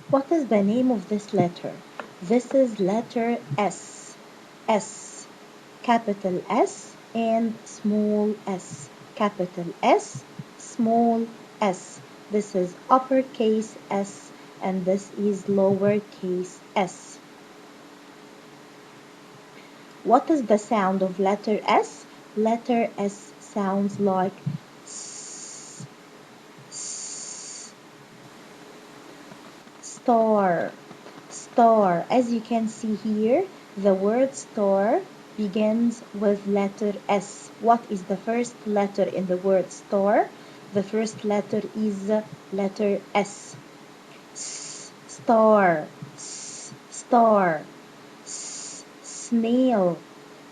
What is the name of this letter? This is letter S. S. Capital S and small s. Capital S, small s. This is uppercase S and this is lowercase s. What is the sound of letter S? Letter S sounds like S. S. Star. Star. As you can see here, the word star begins with letter S. What is the first letter in the word star? The first letter is letter S. S. Star. S. Star. S. Snail.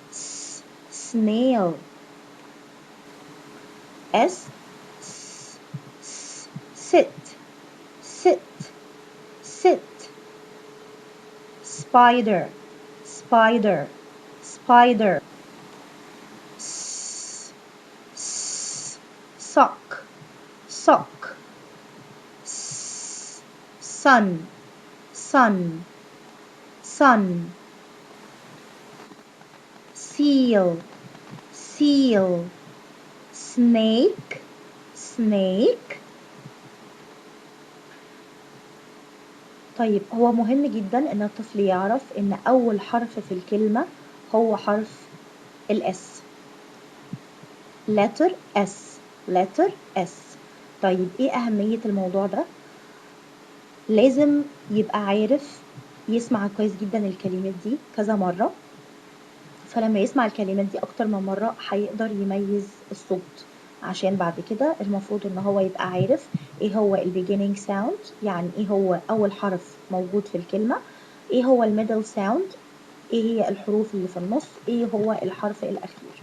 S. Snail. S. S. S. Sit. Sit. Sit. Spider. Spider. Spider. S. S. Sock. Sock. S. Sun. Sun. Sun. Seal. Seal. Snake. Snake. طيب هو مهم جدا ان الطفل يعرف ان اول حرف في الكلمة هو حرف الاس. letter S. letter S. طيب ايه اهمية الموضوع ده؟ لازم يبقى عارف يسمع كويس جدا الكلمات دي كذا مرة، فلما يسمع الكلمات دي اكتر من مرة هيقدر يميز الصوت، عشان بعد كده المفروض ان هو يبقى عارف ايه هو beginning sound، يعني ايه هو اول حرف موجود في الكلمة، ايه هو middle sound، ايه هي الحروف اللي في النص، ايه هو الحرف الاخير.